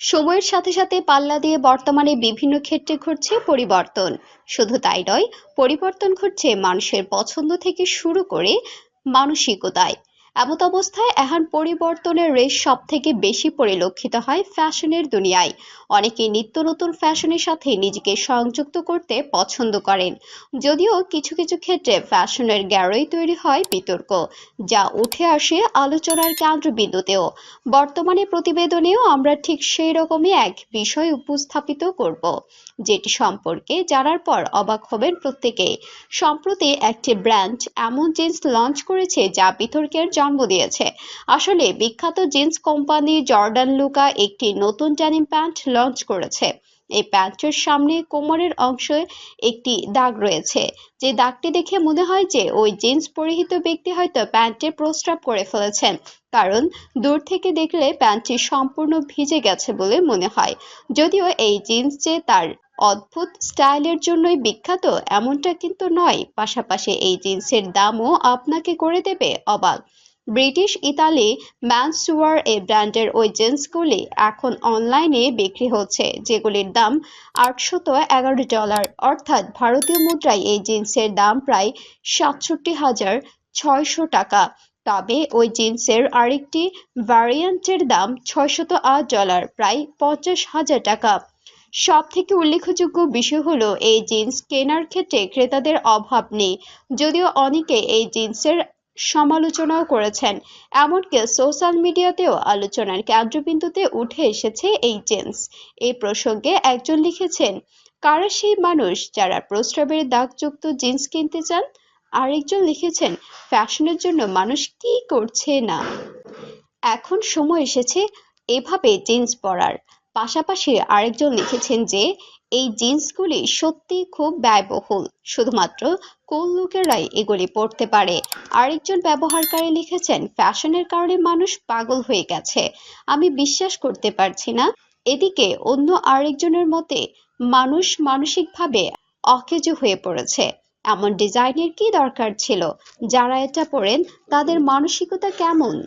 সময়ের সাথে সাথে পাল্লা দিয়ে বর্তমানে বিভিন্ন ক্ষেত্রে ঘটছে পরিবর্তন। শুধু তাই নয়, পরিবর্তন ঘটছে মানুষের পছন্দ থেকে শুরু করে মানসিকতায়। এমত অবস্থায় এখন পরিবর্তনের রেশ সব থেকে বেশি পরিলক্ষিত হয় ফ্যাশনের দুনিয়ায়। অনেকে নিত্য নতুন ফ্যাশনের সাথে নিজেকে সংযুক্ত করতে পছন্দ করেন, যদিও কিছু কিছু ক্ষেত্রে ফ্যাশনের গ্যারোই তৈরি হয় বিতর্ক, যা উঠে আসে আলোচনার কেন্দ্রবিন্দুতেও। বর্তমানে প্রতিবেদনেও আমরা ঠিক সেই রকমই এক বিষয় উপস্থাপিত করব, যেটি সম্পর্কে জানার পর অবাক হবেন প্রত্যেকে। সম্প্রতি একটি ব্র্যান্ড এমন জিন্স লঞ্চ করেছে যা বিতর্কের জন্ম দিয়েছে। আসলে বিখ্যাত জিন্স কোম্পানি জর্ডান লুকা একটি নতুন ডেনিম প্যান্ট লঞ্চ করেছে। এই প্যান্টের সামনে কোমরের অংশে একটি দাগ রয়েছে, যে দাগটি দেখে মনে হয় যে ওই জিন্স পরিহিত ব্যক্তি হয়তো প্যান্টে প্রস্রাব করে ফেলেছেন, কারণ দূর থেকে দেখলে প্যান্টটি সম্পূর্ণ ভিজে গেছে বলে মনে হয়। যদিও এই জিন্স যে তার অদ্ভুত স্টাইলের জন্যই বিখ্যাত এমনটা কিন্তু নয়, পাশাপাশি এই জিন্সের দামও আপনাকে করে দেবে অবাক। ব্রিটিশ ইতালি ম্যানসওয়্যার এই ব্র্যান্ডের ওই জিন্সগুলি এখন অনলাইনে বিক্রি হচ্ছে, যেগুলির দাম $811, অর্থাৎ ভারতীয় মুদ্রায় এই জিন্সের দাম প্রায় 67,600 টাকা। তবে ওই জিন্সের আরেকটি ভ্যারিয়েন্টের দাম $608, প্রায় 50,000 টাকা। সব থেকে উল্লেখযোগ্য বিষয় হলো এই জিন্স কেনার ক্ষেত্রে ক্রেতাদের অভাব নেই, যদিও অনেকে এই জিন্সের সমালোচনাও করেছেন। এমনকি সোশ্যাল মিডিয়াতেও আলোচনার কেন্দ্রবিন্দুতে উঠে এসেছে এই জিন্স। এই প্রসঙ্গে একজন লিখেছেন, কারা সেই মানুষ যারা প্রস্রাবের দাগযুক্ত জিন্স কিনতে চান? আরেকজন লিখেছেন, ফ্যাশনের জন্য মানুষ কি করছে না। এখন সময় এসেছে এভাবে জিন্স পরার। পাশাপাশি আরেকজন লিখেছেন যে এই জিন্সগুলি সত্যি খুব ব্যয়বহুল, শুধুমাত্র কুল লোকেরাই এগুলি পরতে পারে। আরেকজন ব্যবহারকারী লিখেছেন, ফ্যাশনের কারণে মানুষ পাগল হয়ে গেছে, আমি বিশ্বাস করতে পারছি না। এদিকে অন্য আরেকজনের মতে, মানুষ মানসিকভাবে অকেজো হয়ে পড়েছে। এমন ডিজাইনের কি দরকার ছিল? যারা এটা পরেন তাদের মানসিকতা কেমন?